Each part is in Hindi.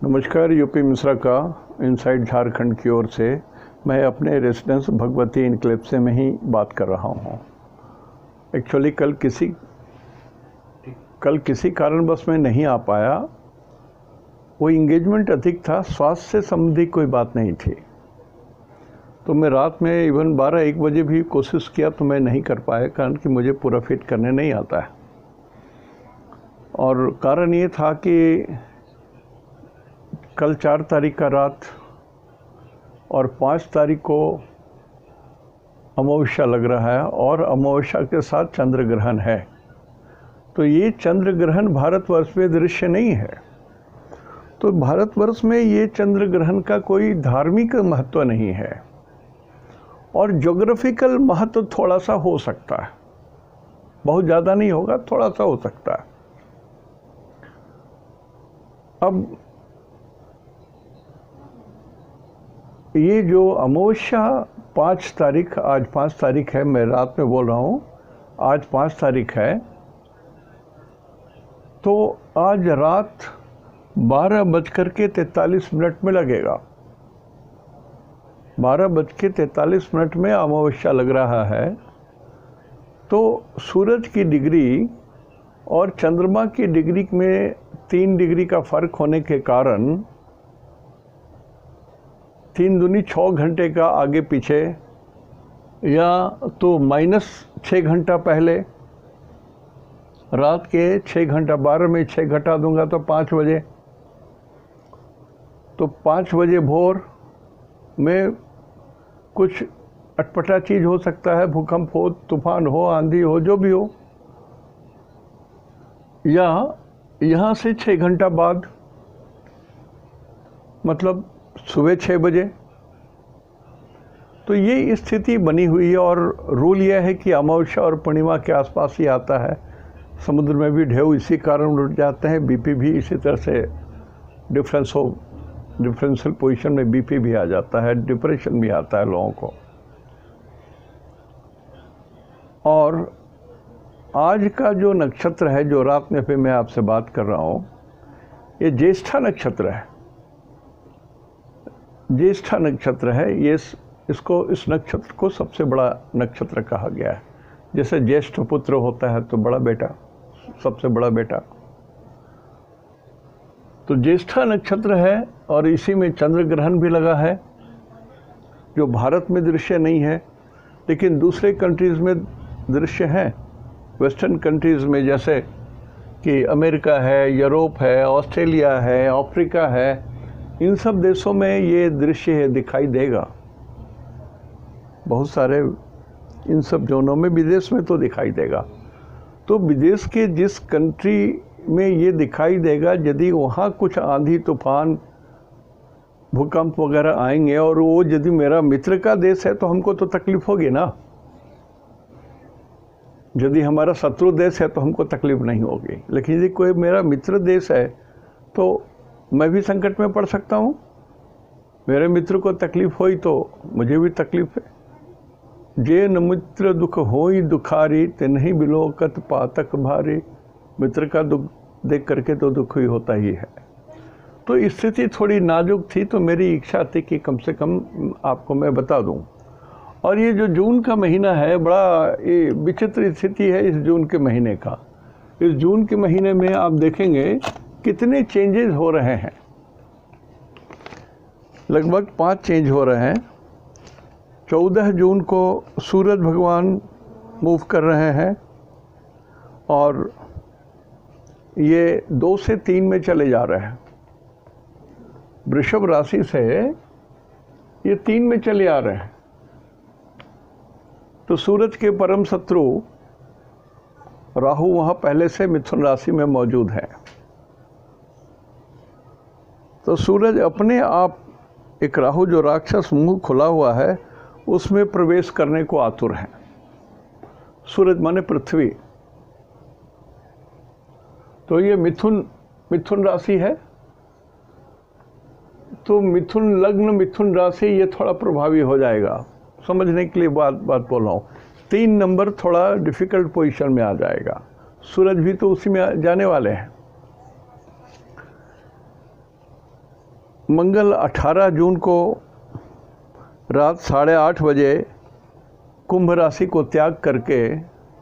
नमस्कार। यूपी मिश्रा का इनसाइड झारखंड की ओर से मैं अपने रेसिडेंस भगवती इनक्लेव से में ही बात कर रहा हूँ। एक्चुअली कल किसी कारणवश मैं नहीं आ पाया। वो इंगेजमेंट अधिक था, स्वास्थ्य से संबंधी कोई बात नहीं थी। तो मैं रात में इवन 12-1 बजे भी कोशिश किया तो मैं नहीं कर पाया, कारण कि मुझे पूरा फिट करने नहीं आता है। और कारण ये था कि कल 4 तारीख का रात और 5 तारीख को अमावस्या लग रहा है और अमावस्या के साथ चंद्र ग्रहण है। तो ये चंद्र ग्रहण भारतवर्ष में दृश्य नहीं है। तो भारतवर्ष में ये चंद्र ग्रहण का कोई धार्मिक महत्व नहीं है और ज्योग्राफिकल महत्व थोड़ा सा हो सकता है, बहुत ज़्यादा नहीं होगा, थोड़ा सा हो सकता है। अब ये जो अमावस्या 5 तारीख, आज 5 तारीख है, मैं रात में बोल रहा हूँ, आज 5 तारीख है। तो आज रात 12:43 में लगेगा। 12:43 में अमावस्या लग रहा है। तो सूरज की डिग्री और चंद्रमा की डिग्री में 3 डिग्री का फर्क होने के कारण 3 दूनी 6 घंटे का आगे पीछे, या तो -6 घंटा पहले, रात के 6 घंटा, 12 में 6 घटा दूंगा तो 5 बजे। तो 5 बजे भोर में कुछ अटपटा चीज़ हो सकता है, भूकंप हो, तूफान हो, आंधी हो, जो भी हो। या यहाँ से 6 घंटा बाद, मतलब सुबह 6 बजे। तो ये स्थिति बनी हुई है और रूल यह है कि अमावस्या और पूर्णिमा के आसपास ही आता है। समुद्र में भी ढेउ इसी कारण उठ जाते हैं, बीपी भी इसी तरह से डिफरेंशियल पोजीशन में बीपी भी आ जाता है, डिप्रेशन भी आता है लोगों को। और आज का जो नक्षत्र है, जो रात में पे मैं आपसे बात कर रहा हूँ, ये ज्येष्ठा नक्षत्र है। ज्येष्ठा नक्षत्र है। ये इस नक्षत्र को सबसे बड़ा नक्षत्र कहा गया है। जैसे ज्येष्ठ पुत्र होता है तो बड़ा बेटा, सबसे बड़ा बेटा। तो ज्येष्ठा नक्षत्र है और इसी में चंद्र ग्रहण भी लगा है, जो भारत में दृश्य नहीं है, लेकिन दूसरे कंट्रीज़ में दृश्य है। वेस्टर्न कंट्रीज़ में, जैसे कि अमेरिका है, यूरोप है, ऑस्ट्रेलिया है, अफ्रीका है, इन सब देशों में ये दृश्य दिखाई देगा। बहुत सारे इन सब जोनों में, विदेश में तो दिखाई देगा। तो विदेश के जिस कंट्री में ये दिखाई देगा, यदि वहाँ कुछ आंधी तूफान भूकंप वगैरह आएंगे और वो यदि मेरा मित्र का देश है तो हमको तो तकलीफ होगी ना। यदि हमारा शत्रु देश है तो हमको तकलीफ नहीं होगी, लेकिन यदि कोई मेरा मित्र देश है तो मैं भी संकट में पड़ सकता हूँ। मेरे मित्र को तकलीफ हुई तो मुझे भी तकलीफ है। जे न मित्र दुख होई दुखारी, ते नहीं बिलोकत पातक भारी। मित्र का दुख देख करके तो दुख ही होता ही है। तो स्थिति थोड़ी नाजुक थी, तो मेरी इच्छा थी कि कम से कम आपको मैं बता दूं। और ये जो जून का महीना है, बड़ा ये विचित्र स्थिति है इस जून के महीने का। इस जून के महीने में आप देखेंगे कितने चेंजेस हो रहे हैं। लगभग 5 चेंज हो रहे हैं। 14 जून को सूरज भगवान मूव कर रहे हैं और ये 2 से 3 में चले जा रहे हैं। वृषभ राशि से ये 3 में चले आ रहे हैं। तो सूरज के परम शत्रु राहु वहाँ पहले से मिथुन राशि में मौजूद है। तो सूरज अपने आप, एक राहु जो राक्षस मुंह खुला हुआ है, उसमें प्रवेश करने को आतुर है। सूरज माने पृथ्वी। तो ये मिथुन राशि है। तो मिथुन लग्न, मिथुन राशि, ये थोड़ा प्रभावी हो जाएगा। समझने के लिए बात बोल रहा हूँ। 3 नंबर थोड़ा डिफ़िकल्ट पोजीशन में आ जाएगा। सूरज भी तो उसी में जाने वाले हैं। मंगल 18 जून को रात 8:30 बजे कुंभ राशि को त्याग करके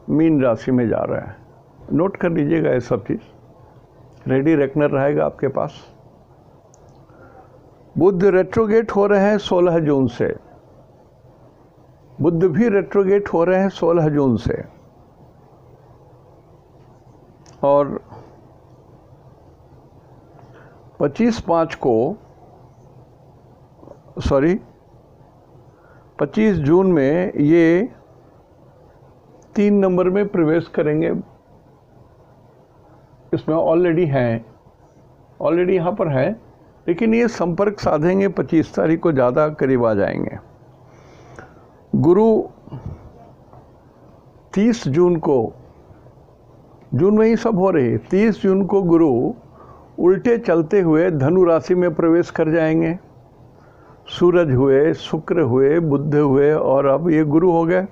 मीन राशि में जा रहा है। नोट कर लीजिएगा ये सब चीज़, रेडी रेकनर रहेगा आपके पास। बुध रेट्रोगेट हो रहे हैं 16 जून से, बुध भी रेट्रोगेट हो रहे हैं 16 जून से, और 25 जून में ये 3 नंबर में प्रवेश करेंगे। इसमें ऑलरेडी यहाँ पर है, लेकिन ये संपर्क साधेंगे 25 तारीख को, ज़्यादा करीब आ जाएंगे। गुरु 30 जून को, जून में ही सब हो रही है, 30 जून को गुरु उल्टे चलते हुए धनु राशि में प्रवेश कर जाएंगे। सूरज हुए, शुक्र हुए, बुध हुए, और अब ये गुरु हो गए।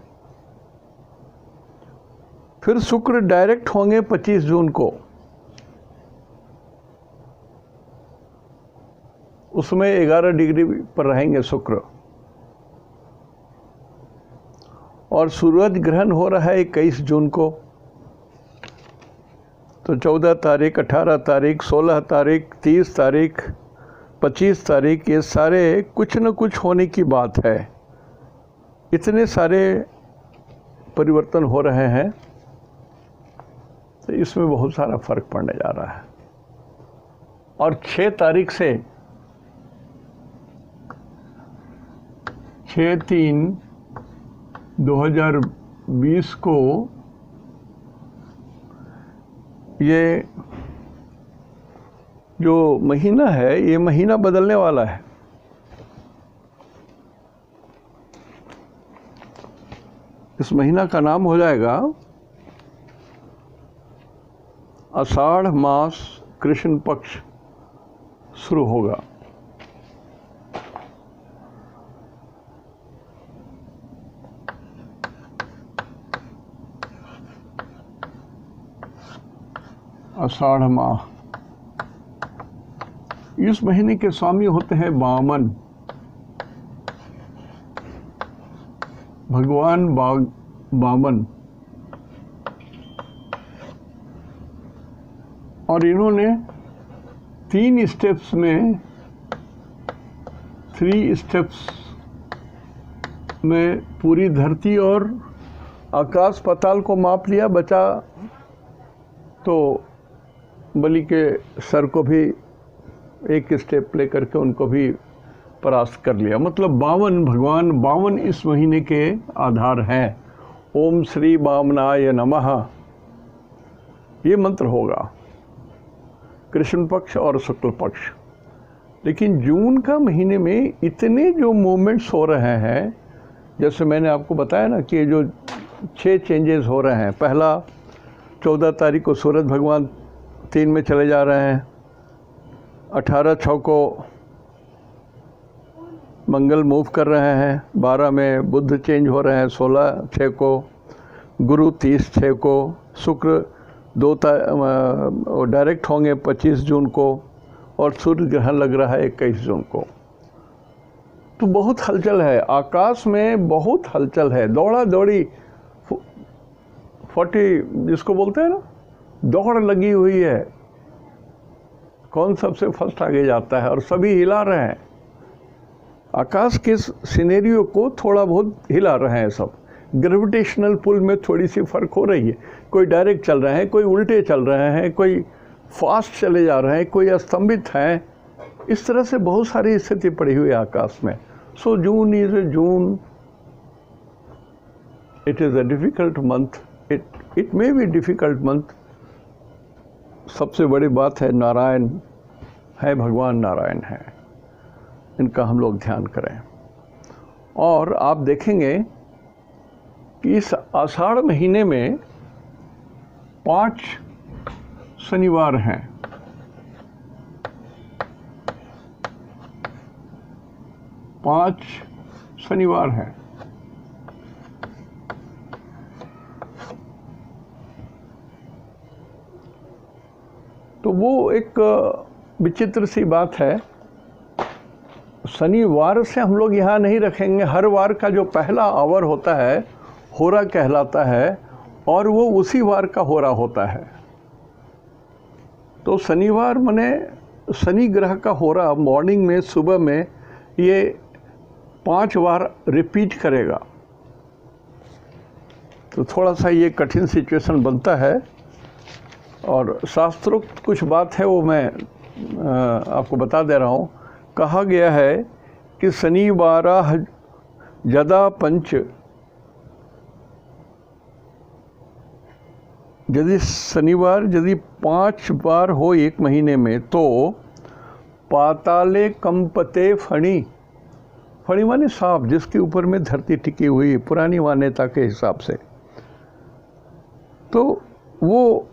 फिर शुक्र डायरेक्ट होंगे 25 जून को, उसमें 11 डिग्री पर रहेंगे शुक्र। और सूरज ग्रहण हो रहा है 21 जून को। तो 14 तारीख, 18 तारीख, 16 तारीख, 30 तारीख, 25 तारीख, ये सारे कुछ न कुछ होने की बात है। इतने सारे परिवर्तन हो रहे हैं, तो इसमें बहुत सारा फर्क पड़ने जा रहा है। और 6 तारीख से 6/3/2020 को ये जो महीना है, ये महीना बदलने वाला है। इस महीना का नाम हो जाएगा आषाढ़ मास, कृष्ण पक्ष शुरू होगा। आषाढ़ माह, इस महीने के स्वामी होते हैं वामन, भगवान वामन। और इन्होंने 3 स्टेप्स में पूरी धरती और आकाश पाताल को माप लिया। बचा तो बलि के सर को भी एक स्टेप ले करके उनको भी परास्त कर लिया। मतलब 52 भगवान 52 इस महीने के आधार हैं। ओम श्री वामनाय नमः, ये मंत्र होगा कृष्ण पक्ष और शुक्ल पक्ष। लेकिन जून का महीने में इतने जो मूवमेंट्स हो रहे हैं, जैसे मैंने आपको बताया ना कि जो 6 चेंजेस हो रहे हैं। पहला 14 तारीख को सूरज भगवान 3 में चले जा रहे हैं। 18/6 को मंगल मूव कर रहे हैं। 12 में बुध चेंज हो रहे हैं। 16/6 को गुरु, 30/6 को शुक्र, 2 डायरेक्ट होंगे 25 जून को, और सूर्य ग्रहण लग रहा है 21 जून को। तो बहुत हलचल है आकाश में, बहुत हलचल है। दौड़ा दौड़ी 40 जिसको बोलते हैं ना, दौड़ लगी हुई है। कौन सबसे फर्स्ट आगे जाता है, और सभी हिला रहे हैं। आकाश के सिनेरियो को थोड़ा बहुत हिला रहे हैं सब। ग्रेविटेशनल पुल में थोड़ी सी फर्क हो रही है। कोई डायरेक्ट चल रहे हैं, कोई उल्टे चल रहे हैं, कोई फास्ट चले जा रहे हैं, कोई स्तंभित हैं। इस तरह से बहुत सारी स्थिति पड़ी हुई है आकाश में। So June is a June, it is a difficult month, it may be difficult month. सबसे बड़ी बात है नारायण है, भगवान नारायण है, इनका हम लोग ध्यान करें। और आप देखेंगे कि इस आषाढ़ महीने में 5 शनिवार हैं। 5 शनिवार हैं। तो वो एक विचित्र सी बात है शनिवार से हम लोग यहाँ नहीं रखेंगे। हर वार का जो पहला आवर होता है होरा कहलाता है और वो उसी वार का होरा होता है। तो शनिवार माने शनि ग्रह का होरा मॉर्निंग में, सुबह में ये 5 बार रिपीट करेगा। तो थोड़ा सा ये कठिन सिचुएशन बनता है और शास्त्रोक्त कुछ बात है वो मैं आपको बता दे रहा हूँ। कहा गया है कि शनिवार जदा पंच, यदि शनिवार यदि 5 बार हो एक महीने में तो पाताले कंपते फणी, फणी माने सांप, जिसके ऊपर में धरती टिकी हुई पुरानी मान्यता के हिसाब से, तो वो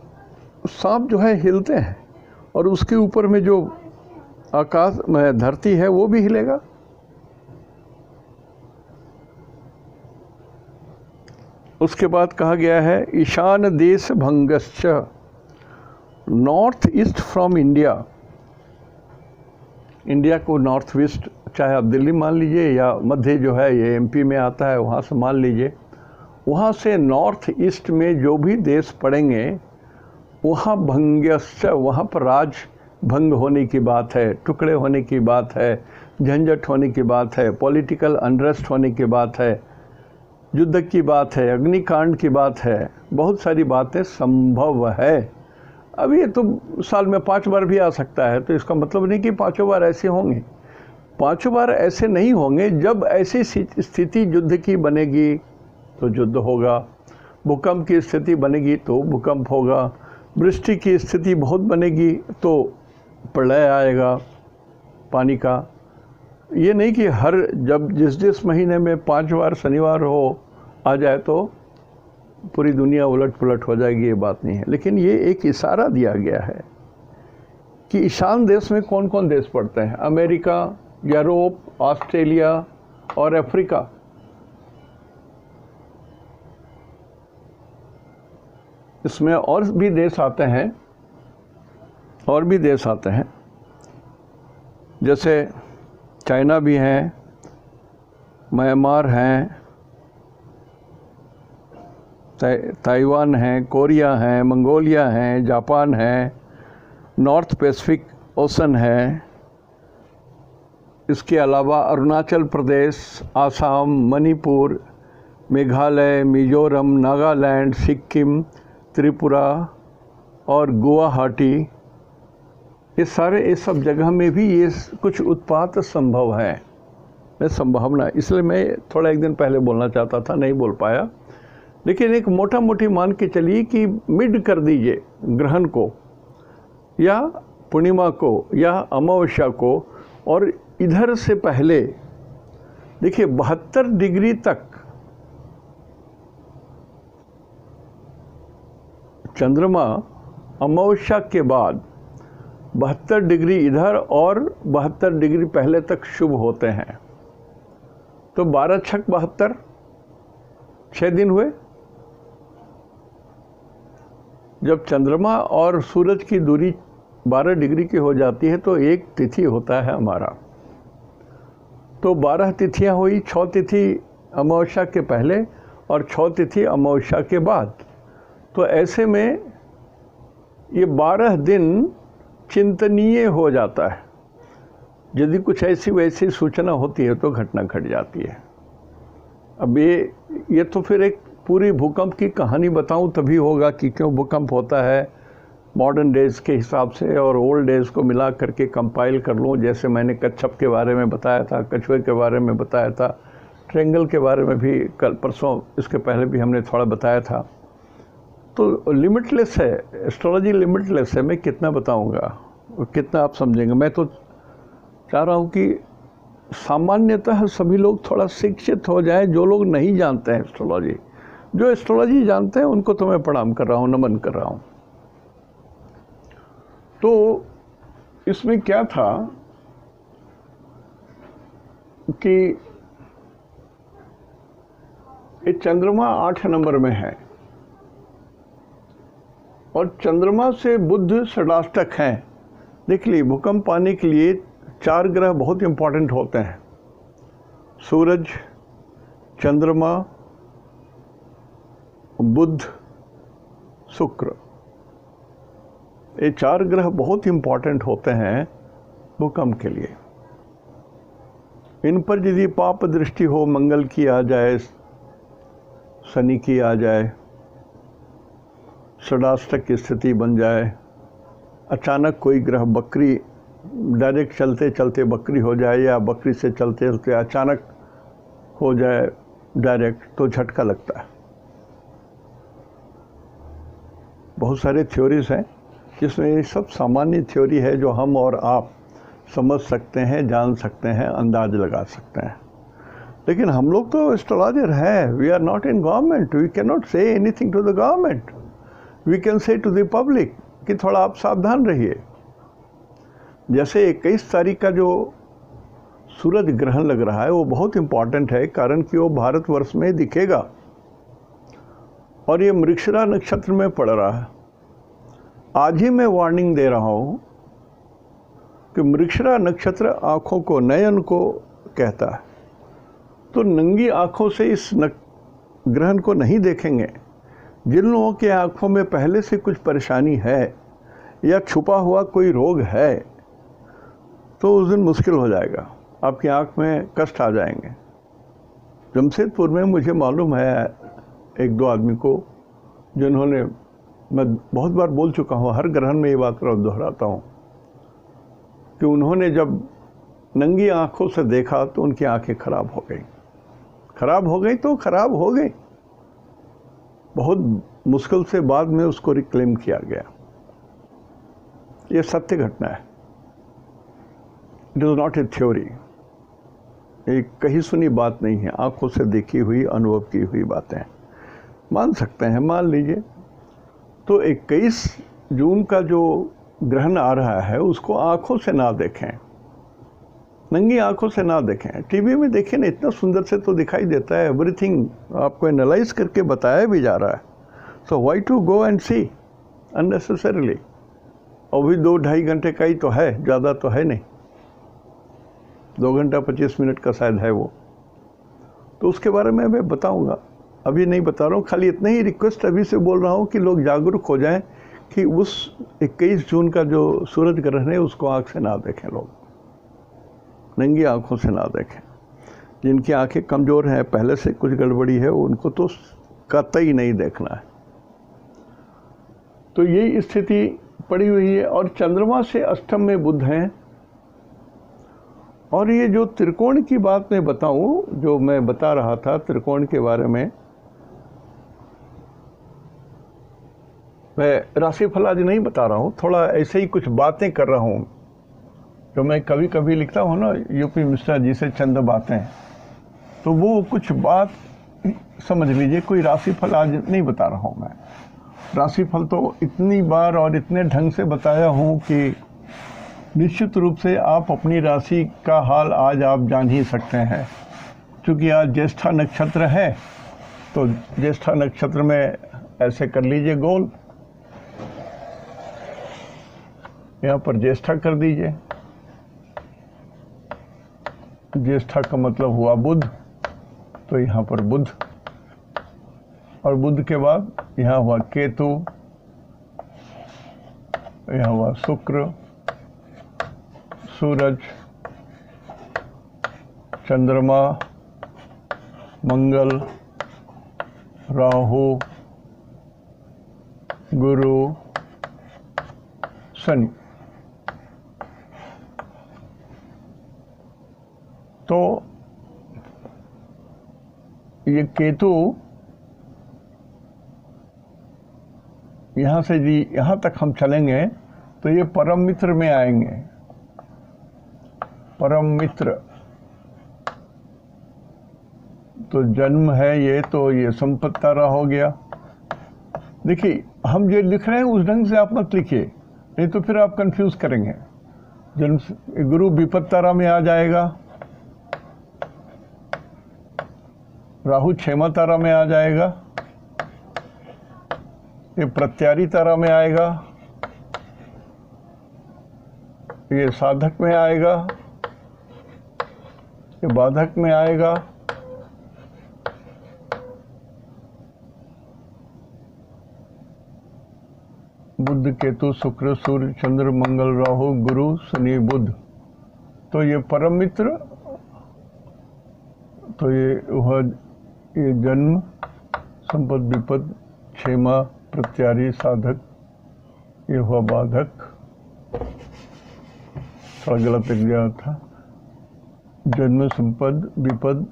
सांप जो है हिलते हैं और उसके ऊपर में जो आकाश में धरती है वो भी हिलेगा। उसके बाद कहा गया है ईशान देश भंगश्च, north east from India, India को नॉर्थ ईस्ट, चाहे आप दिल्ली मान लीजिए या मध्य जो है ये एमपी में आता है वहाँ से मान लीजिए, वहाँ से नॉर्थ ईस्ट में जो भी देश पड़ेंगे वहाँ भंगश्च, वहाँ पर राज भंग होने की बात है, टुकड़े होने की बात है, झंझट होने की बात है, पॉलिटिकल अनरेस्ट होने की बात है, युद्ध की बात है, अग्निकांड की बात है, बहुत सारी बातें संभव है। अब ये तो साल में 5 बार भी आ सकता है, तो इसका मतलब नहीं कि 5 बार ऐसे होंगे। 5 बार ऐसे नहीं होंगे। जब ऐसी स्थिति युद्ध की बनेगी तो युद्ध होगा, भूकंप की स्थिति बनेगी तो भूकंप होगा, वृष्टि की स्थिति बहुत बनेगी तो प्रलय आएगा पानी का। ये नहीं कि हर जब जिस महीने में 5 बार शनिवार हो आ जाए तो पूरी दुनिया उलट पुलट हो जाएगी, ये बात नहीं है। लेकिन ये एक इशारा दिया गया है कि ईशान देश में कौन कौन देश पड़ते हैं, अमेरिका, यूरोप, ऑस्ट्रेलिया और अफ्रीका। इसमें और भी देश आते हैं, और भी देश आते हैं, जैसे चाइना भी हैं, म्यांमार हैं, ताइवान हैं, कोरिया हैं, मंगोलिया हैं, जापान हैं, नॉर्थ पैसिफिक ओशन है। इसके अलावा अरुणाचल प्रदेश, आसाम, मणिपुर, मेघालय, मिजोरम, नागालैंड, सिक्किम, त्रिपुरा और गुवाहाटी, ये सारे इस सब जगह में भी ये कुछ उत्पात संभव है। मैं संभावना इसलिए मैं थोड़ा एक दिन पहले बोलना चाहता था, नहीं बोल पाया। लेकिन एक मोटा मोटी मान के चलिए कि मिड कर दीजिए ग्रहण को या पूर्णिमा को या अमावस्या को, और इधर से पहले देखिए 72 डिग्री तक चंद्रमा अमावस्या के बाद 72 डिग्री इधर और 72 डिग्री पहले तक शुभ होते हैं। तो 12 छक 72, 6 दिन हुए। जब चंद्रमा और सूरज की दूरी 12 डिग्री की हो जाती है तो एक तिथि होता है हमारा। तो 12 तिथियां हुई, 6 तिथि अमावस्या के पहले और 6 तिथि अमावस्या के बाद। तो ऐसे में ये 12 दिन चिंतनीय हो जाता है। यदि कुछ ऐसी वैसी सूचना होती है तो घटना घट जाती है। अब ये तो फिर एक पूरी भूकंप की कहानी बताऊं तभी होगा कि क्यों भूकंप होता है, मॉडर्न डेज के हिसाब से और ओल्ड डेज को मिला करके कंपाइल कर लूँ। जैसे मैंने कच्छप के बारे में बताया था, कछुए के बारे में बताया था, ट्रेंगल के बारे में भी कल परसों इसके पहले भी हमने थोड़ा बताया था। तो लिमिटलेस है, एस्ट्रोलॉजी लिमिटलेस है। मैं कितना बताऊंगा और कितना आप समझेंगे। मैं तो चाह रहा हूँ कि सामान्यतः सभी लोग थोड़ा शिक्षित हो जाएं, जो लोग नहीं जानते हैं एस्ट्रोलॉजी। जो एस्ट्रोलॉजी जानते हैं उनको तो मैं प्रणाम कर रहा हूँ, नमन कर रहा हूँ। तो इसमें क्या था कि ये चंद्रमा 8 नंबर में है और चंद्रमा से बुध षडाष्टक हैं। देख ली, भूकंप आने के लिए 4 ग्रह बहुत इंपॉर्टेंट होते हैं, सूरज, चंद्रमा, बुध, शुक्र। ये 4 ग्रह बहुत इंपॉर्टेंट होते हैं भूकंप के लिए। इन पर यदि पाप दृष्टि हो, मंगल की आ जाए, शनि की आ जाए, षडाष्टक की स्थिति बन जाए, अचानक कोई ग्रह बकरी डायरेक्ट चलते चलते बकरी हो जाए, या बकरी से चलते चलते अचानक हो जाए डायरेक्ट, तो झटका लगता है। बहुत सारे थ्योरीज हैं जिसमें ये सब सामान्य थ्योरी है जो हम और आप समझ सकते हैं, जान सकते हैं, अंदाज लगा सकते हैं। लेकिन हम लोग तो एस्ट्रोलॉजर हैं, we are not in government, we can not say anything to the government, we can say to the public कि थोड़ा आप सावधान रहिए। जैसे 21 तारीख का जो सूरज ग्रहण लग रहा है वो बहुत इम्पॉर्टेंट है, कारण कि वो भारतवर्ष में दिखेगा और ये मृगशिरा नक्षत्र में पड़ रहा है। आज ही मैं वार्निंग दे रहा हूँ कि मृगशिरा नक्षत्र आँखों को, नयन को कहता है, तो नंगी आँखों से इस ग्रहण को नहीं देखेंगे। जिन लोगों के आँखों में पहले से कुछ परेशानी है या छुपा हुआ कोई रोग है, तो उस दिन मुश्किल हो जाएगा, आपकी आँख में कष्ट आ जाएंगे। जमशेदपुर में मुझे मालूम है 1-2 आदमी को, जिन्होंने, मैं बहुत बार बोल चुका हूँ, हर ग्रहण में ये बात दोहराता हूँ कि उन्होंने जब नंगी आँखों से देखा तो उनकी आँखें खराब हो गई। खराब हो गई तो खराब हो गई, बहुत मुश्किल से बाद में उसको रिक्लेम किया गया। ये सत्य घटना है, it is not a theory, एक कही सुनी बात नहीं है, आंखों से देखी हुई, अनुभव की हुई बातें मान सकते हैं, मान लीजिए। तो 21 जून का जो ग्रहण आ रहा है उसको आंखों से ना देखें, नंगी आंखों से ना देखें। टीवी में देखें ना, इतना सुंदर से तो दिखाई देता है, एवरीथिंग आपको एनालाइज करके बताया भी जा रहा है। So why to go and see unnecessarily. अभी 2-2.5 घंटे का ही तो है, ज़्यादा तो है नहीं, 2 घंटा 25 मिनट का शायद है वो, तो उसके बारे में मैं बताऊंगा, अभी नहीं बता रहा हूँ। खाली इतना ही रिक्वेस्ट अभी से बोल रहा हूँ कि लोग जागरूक हो जाएं कि उस 21 जून का जो सूरज ग्रहण है उसको आँख से ना देखें, लोग नंगी आँखों से ना देखें। जिनकी आँखें कमज़ोर हैं, पहले से कुछ गड़बड़ी है, उनको तो कतई नहीं देखना है। तो यही स्थिति पड़ी हुई है। और चंद्रमा से अष्टम में बुध हैं। और ये जो त्रिकोण की बात मैं बताऊं, जो मैं बता रहा था त्रिकोण के बारे में, मैं राशिफल आज नहीं बता रहा हूँ, थोड़ा ऐसे ही कुछ बातें कर रहा हूँ जो मैं कभी कभी लिखता हूँ ना, यूपी मिश्रा जी से चंद बातें, तो वो कुछ बात समझ लीजिए। कोई राशिफल आज नहीं बता रहा हूँ मैं, राशिफल तो इतनी बार और इतने ढंग से बताया हूँ कि निश्चित रूप से आप अपनी राशि का हाल आज आप जान ही सकते हैं। क्योंकि आज ज्येष्ठा नक्षत्र है, तो ज्येष्ठा नक्षत्र में ऐसे कर लीजिए गोल, यहाँ पर ज्येष्ठा कर दीजिए। ज्येष्ठा का मतलब हुआ बुध, तो यहाँ पर बुध, और बुध के बाद यहाँ हुआ केतु, यहाँ हुआ शुक्र, सूरज, चंद्रमा, मंगल, राहु, गुरु, शनि। तो ये केतु यहाँ से जी यहाँ तक हम चलेंगे तो ये परम मित्र में आएंगे। परम मित्र तो जन्म है ये, तो ये संपत्ति तारा हो गया। देखिए हम जो लिख रहे हैं उस ढंग से आप मत लिखिए, नहीं तो फिर आप कंफ्यूज करेंगे। जन्म गुरु विपत्ति तारा में आ जाएगा, राहु क्षेमा तारा में आ जाएगा, ये प्रत्यारी तारा में आएगा, ये साधक में आएगा, ये बाधक में आएगा। बुध केतु शुक्र सूर्य चंद्र मंगल राहु गुरु शनि बुध। तो ये परम मित्र, तो ये जन्म संपद विपद क्षेमा प्रत्यारी साधक, ये हुआ बाधक। थोड़ा गलत लिख गया था। जन्म संपद विपद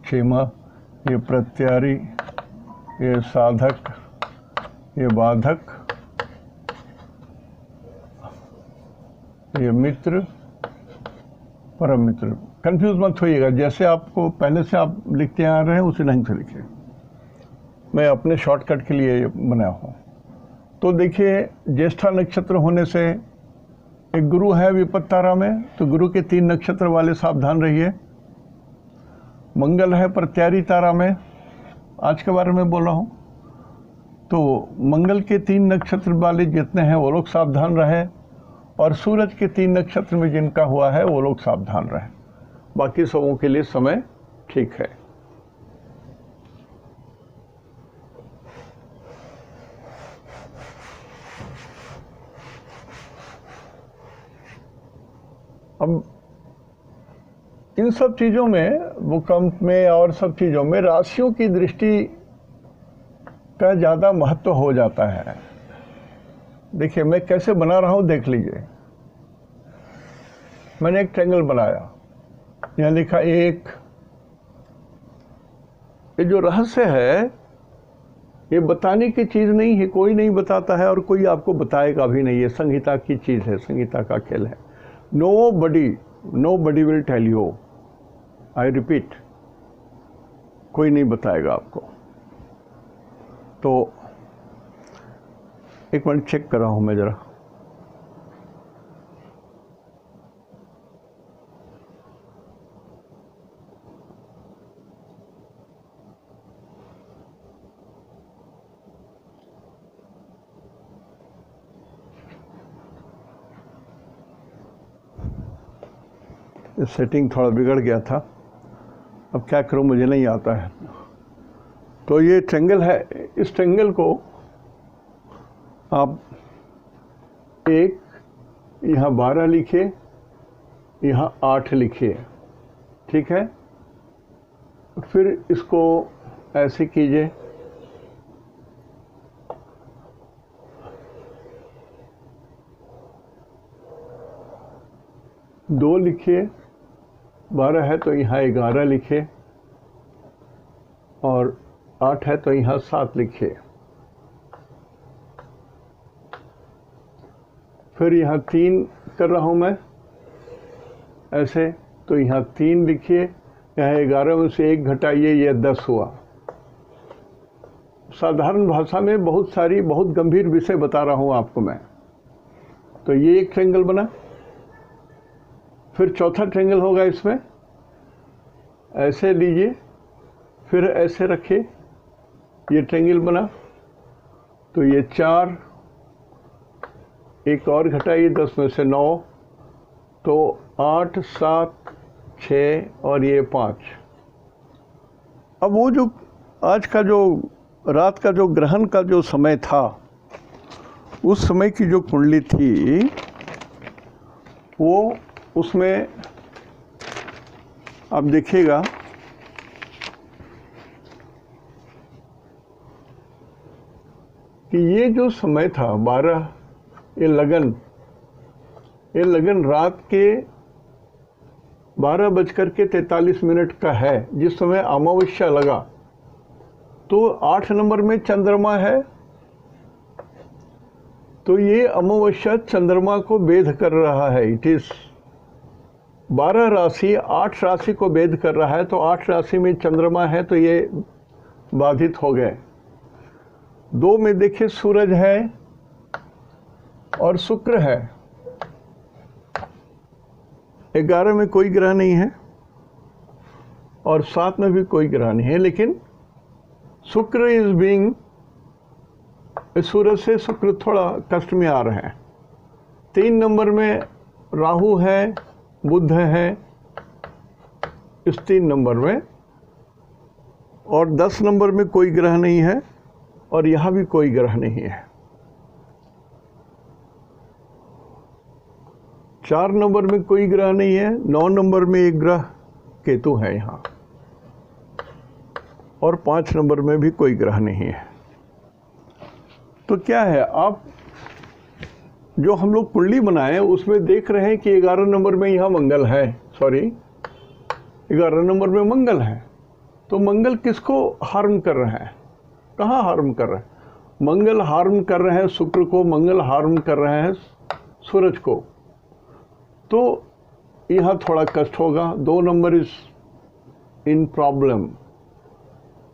क्षेमा, ये प्रत्यारी, ये साधक, ये बाधक, ये मित्र परम मित्र। कंफ्यूज मत होइएगा, जैसे आपको पहले से आप लिखते आ रहे हैं उसी ढंग से लिखिए। मैं अपने शॉर्टकट के लिए बनाया हूँ। तो देखिए, ज्येष्ठा नक्षत्र होने से एक गुरु है विपत्त तारा में, तो गुरु के 3 नक्षत्र वाले सावधान रहिए। मंगल है प्रत्यारी तारा में, आज के बारे में बोल रहा हूँ। तो मंगल के 3 नक्षत्र वाले जितने हैं वो लोग सावधान रहे, और सूरज के 3 नक्षत्र में जिनका हुआ है वो लोग सावधान रहे। बाकी सबों के लिए समय ठीक है। अब इन सब चीज़ों में, भूकंप में और सब चीज़ों में राशियों की दृष्टि का ज़्यादा महत्व हो जाता है। देखिए मैं कैसे बना रहा हूँ, देख लीजिए। मैंने एक ट्रायंगल बनाया, यहाँ लिखा 1। ये जो रहस्य है ये बताने की चीज़ नहीं है, कोई नहीं बताता है और कोई आपको बताएगा भी नहीं। ये संहिता की चीज़ है, संहिता का खेल है। nobody will tell you, I repeat, कोई नहीं बताएगा आपको। तो एक मिनट चेक कर रहा हूँ मैं ज़रा। सेटिंग थोड़ा बिगड़ गया था, अब क्या करूं मुझे नहीं आता है। तो ये ट्रायंगल है, इस ट्रायंगल को आप 1 यहाँ 12 लिखिए, यहाँ 8 लिखिए, ठीक है। फिर इसको ऐसे कीजिए, दो लिखिए, 12 है तो यहाँ 11 लिखिए, और 8 है तो यहाँ 7 लिखिए। फिर यहाँ 3 कर रहा हूँ मैं ऐसे, तो यहाँ 3 लिखिए, यहाँ 11 में से 1 घटाइए, ये 10 हुआ। साधारण भाषा में बहुत गंभीर विषय बता रहा हूँ आपको मैं। तो ये एक ट्रायंगल बना। फिर चौथा ट्रायंगल होगा इसमें, ऐसे लीजिए, फिर ऐसे रखिए, ये ट्रायंगल बना। तो ये 4, एक और घटाइए, 10 में से 9, तो 8, 7, 6 और ये 5। अब वो जो आज का जो रात का जो ग्रहण का जो समय था, उस समय की जो कुंडली थी, वो उसमें आप देखिएगा कि ये जो समय था 12, ये लगन रात के 12:43 का है, जिस समय अमावस्या लगा। तो 8 नंबर में चंद्रमा है, तो ये अमावस्या चंद्रमा को भेद कर रहा है। इट इज 12 राशि 8 राशि को भेद कर रहा है, तो 8 राशि में चंद्रमा है, तो ये बाधित हो गए। 2 में देखिए सूरज है और शुक्र है। 11 में कोई ग्रह नहीं है और 7 में भी कोई ग्रह नहीं है, लेकिन शुक्र इज बीइंग, सूरज से शुक्र थोड़ा कष्ट में आ रहे हैं। 3 नंबर में राहु है, बुध है, इस 3 नंबर में, और 10 नंबर में कोई ग्रह नहीं है और यहाँ भी कोई ग्रह नहीं है। 4 नंबर में कोई ग्रह नहीं है, 9 नंबर में एक ग्रह केतु है यहाँ, और 5 नंबर में भी कोई ग्रह नहीं है। तो क्या है, आप जो हम लोग कुंडली बनाए उसमें देख रहे हैं कि 11 नंबर में यहाँ मंगल है, 11 नंबर में मंगल है। तो मंगल किसको हार्म कर रहे हैं, कहाँ हार्म कर रहे हैं? मंगल हार्म कर रहे हैं शुक्र को, मंगल हार्म कर रहे हैं सूरज को। तो यहाँ थोड़ा कष्ट होगा। 2 नंबर इज इन प्रॉब्लम।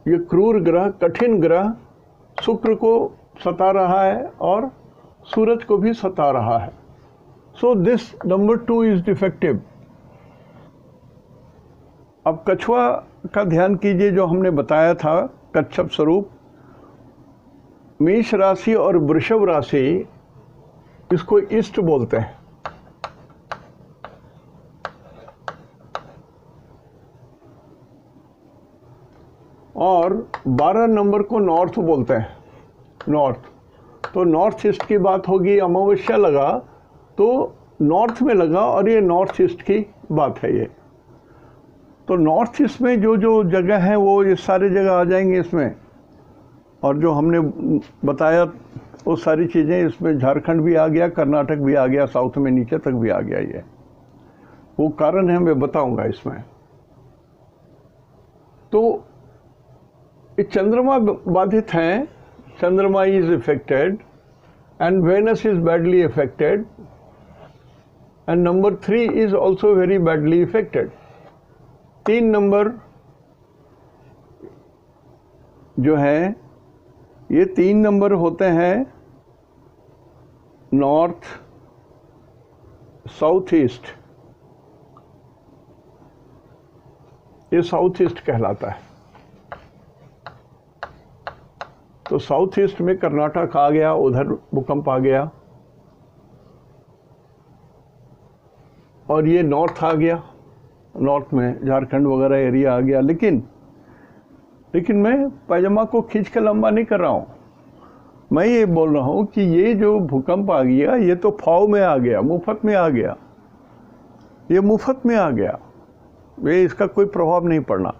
ये क्रूर ग्रह, कठिन ग्रह शुक्र को सता रहा है और सूरज को भी सता रहा है। So this number 2 is defective. अब कछुआ का ध्यान कीजिए, जो हमने बताया था कच्छप स्वरूप। मेष राशि और वृषभ राशि, इसको ईस्ट बोलते हैं, और 12 नंबर को नॉर्थ बोलते हैं, नॉर्थ। तो नॉर्थ ईस्ट की बात होगी। अमावस्या लगा तो नॉर्थ में लगा, और ये नॉर्थ ईस्ट की बात है ये। तो नॉर्थ ईस्ट में जो जो जगह है वो ये सारी जगह आ जाएंगे इसमें, और जो हमने बताया वो सारी चीज़ें इसमें। झारखंड भी आ गया, कर्नाटक भी आ गया, साउथ में नीचे तक भी आ गया। ये वो कारण है, मैं बताऊंगा इसमें। तो ये चंद्रमा बाधित हैं, चंद्रमा is affected and Venus is badly affected, and number 3 is also very badly affected. 3 number जो है, ये 3 नंबर होते हैं नॉर्थ, साउथ ईस्ट। ये साउथ ईस्ट कहलाता है। तो साउथ ईस्ट में कर्नाटक आ गया, उधर भूकंप आ गया, और ये नॉर्थ आ गया, नॉर्थ में झारखंड वगैरह एरिया आ गया। लेकिन मैं पैजामा को खींच के लंबा नहीं कर रहा हूँ। मैं ये बोल रहा हूँ कि ये जो भूकंप आ गया, ये तो फाव में आ गया, मुफ्त में आ गया, ये मुफ्त में आ गया, ये इसका कोई प्रभाव नहीं पड़ना।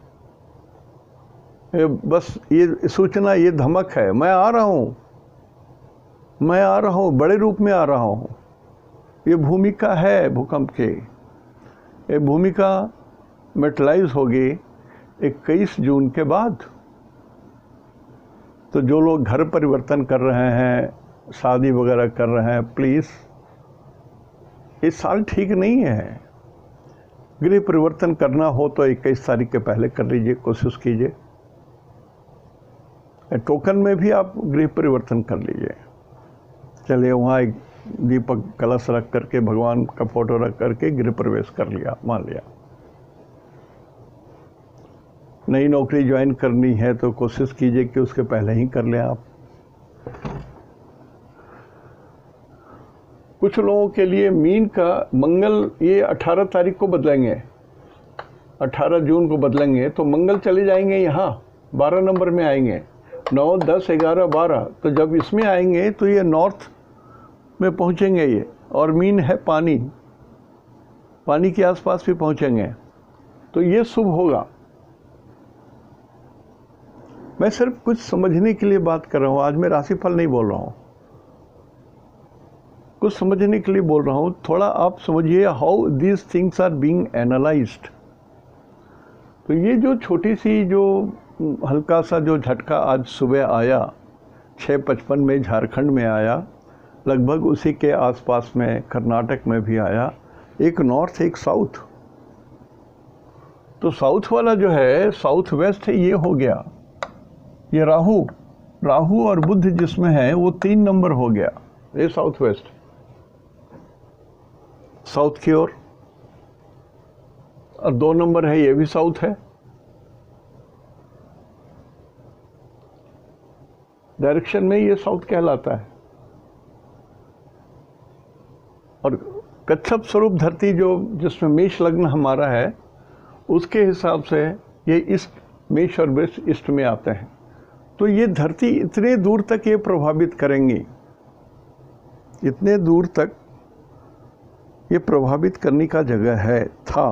बस ये सूचना, ये धमक है, मैं आ रहा हूँ, मैं आ रहा हूँ, बड़े रूप में आ रहा हूँ। ये भूमिका है भूकंप की। ये भूमिका मेटलाइज होगी 21 जून के बाद। तो जो लोग घर परिवर्तन कर रहे हैं, शादी वगैरह कर रहे हैं, प्लीज़, इस साल ठीक नहीं है। गृह परिवर्तन करना हो तो 21 तारीख के पहले कर लीजिए, कोशिश कीजिए। टोकन में भी आप गृह परिवर्तन कर लीजिए। चलिए, वहाँ एक दीपक कलश रख करके, भगवान का फोटो रख करके गृह प्रवेश कर लिया, मान लिया। नई नौकरी ज्वाइन करनी है तो कोशिश कीजिए कि उसके पहले ही कर लें आप। कुछ लोगों के लिए मीन का मंगल ये 18 तारीख को बदलेंगे, 18 जून को बदलेंगे, तो मंगल चले जाएंगे यहाँ 12 नंबर में आएंगे, 9, 10, 11, 12। तो जब इसमें आएंगे तो ये नॉर्थ में पहुँचेंगे ये, और मीन है पानी, पानी के आसपास भी पहुँचेंगे, तो ये शुभ होगा। मैं सिर्फ कुछ समझने के लिए बात कर रहा हूँ, आज मैं राशिफल नहीं बोल रहा हूँ, कुछ समझने के लिए बोल रहा हूँ। थोड़ा आप समझिए how these things are being analysed. तो ये जो छोटी सी, जो हल्का सा जो झटका आज सुबह आया, 6:55 में झारखंड में आया, लगभग उसी के आसपास में कर्नाटक में भी आया, एक नॉर्थ एक साउथ। तो साउथ वाला जो है, साउथ वेस्ट है, ये हो गया। ये राहु और बुध जिसमें है वो 3 नंबर हो गया, ये साउथ वेस्ट, साउथ की ओर। और 2 नंबर है, ये भी साउथ है। डायरेक्शन में ये साउथ कहलाता है। और कच्छप स्वरूप धरती जो जिसमें मेष लग्न हमारा है, उसके हिसाब से ये ईस्ट, मेष और वृष ईस्ट में आते हैं। तो ये धरती इतने दूर तक ये प्रभावित करेंगी, इतने दूर तक ये प्रभावित करने का जगह है था,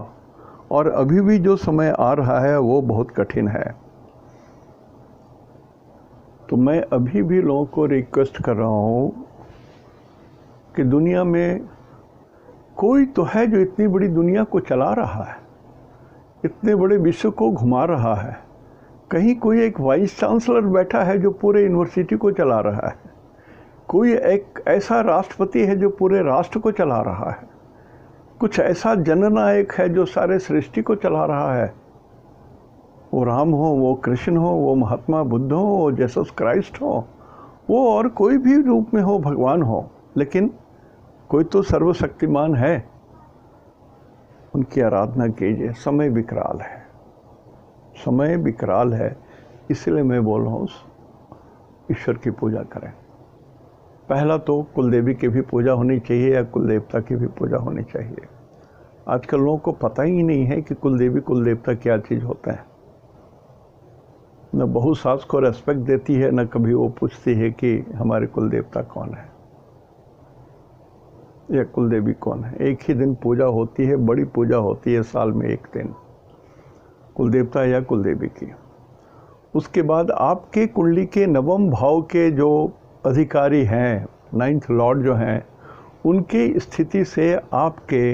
और अभी भी जो समय आ रहा है वो बहुत कठिन है। तो मैं अभी भी लोगों को रिक्वेस्ट कर रहा हूँ कि दुनिया में कोई तो है जो इतनी बड़ी दुनिया को चला रहा है, इतने बड़े विश्व को घुमा रहा है। कहीं कोई एक वाइस चांसलर बैठा है जो पूरे यूनिवर्सिटी को चला रहा है, कोई एक ऐसा राष्ट्रपति है जो पूरे राष्ट्र को चला रहा है, कुछ ऐसा जननायक है जो सारे सृष्टि को चला रहा है। वो राम हो, वो कृष्ण हो, वो महात्मा बुद्ध हो, वो जीसस क्राइस्ट हो, वो और कोई भी रूप में हो, भगवान हो, लेकिन कोई तो सर्वशक्तिमान है, उनकी आराधना कीजिए। समय विकराल है, समय विकराल है, इसलिए मैं बोल रहा हूँ ईश्वर की पूजा करें। पहला तो कुलदेवी की भी पूजा होनी चाहिए या कुल देवता की भी पूजा होनी चाहिए। आजकल लोगों को पता ही नहीं है कि कुलदेवी कुल देवता क्या चीज़ होता है। न बहू सास को रेस्पेक्ट देती है, न कभी वो पूछती है कि हमारे कुल देवता कौन है या कुलदेवी कौन है। एक ही दिन पूजा होती है, बड़ी पूजा होती है साल में एक दिन, कुलदेवता या कुलदेवी की। उसके बाद आपके कुंडली के नवम भाव के जो अधिकारी हैं, 9th लॉर्ड जो हैं, उनके स्थिति से आपके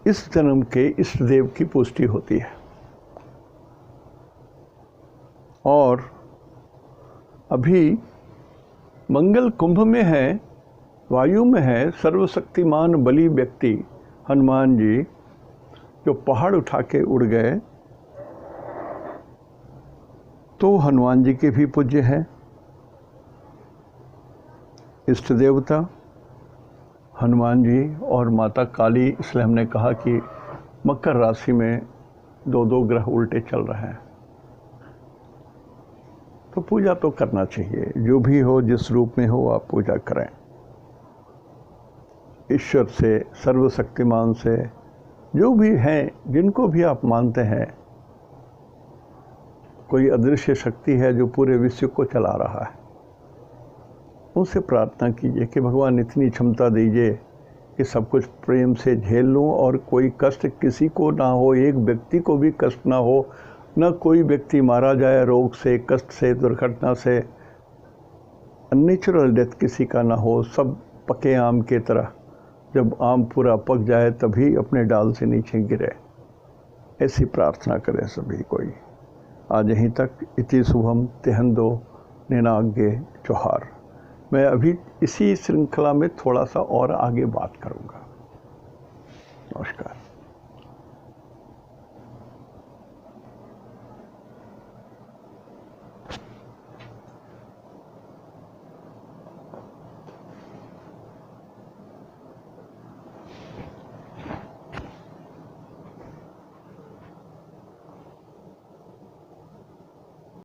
इस जन्म के इष्ट देव की पुष्टि होती है। और अभी मंगल कुंभ में है, वायु में है, सर्वशक्तिमान बली व्यक्ति हनुमान जी जो पहाड़ उठा के उड़ गए, तो हनुमान जी के भी पूज्य हैं। इष्ट देवता हनुमान जी और माता काली, इसलिए हमने कहा कि मकर राशि में 2 ग्रह उल्टे चल रहे हैं, तो पूजा तो करना चाहिए। जो भी हो, जिस रूप में हो, आप पूजा करें। ईश्वर से, सर्वशक्तिमान से, जो भी हैं, जिनको भी आप मानते हैं, कोई अदृश्य शक्ति है जो पूरे विश्व को चला रहा है, उनसे प्रार्थना कीजिए कि भगवान इतनी क्षमता दीजिए कि सब कुछ प्रेम से झेल लूँ और कोई कष्ट किसी को ना हो, एक व्यक्ति को भी कष्ट ना हो, न कोई व्यक्ति मारा जाए रोग से, कष्ट से, दुर्घटना से, अननेचुरल डेथ किसी का ना हो। सब पके आम के तरह, जब आम पूरा पक जाए तभी अपने डाल से नीचे गिरे, ऐसी प्रार्थना करें सभी कोई। आज यहीं तक। इति शुभम तेहंदो निनाग्य चौहार। मैं अभी इसी श्रृंखला में थोड़ा सा और आगे बात करूँगा। नमस्कार।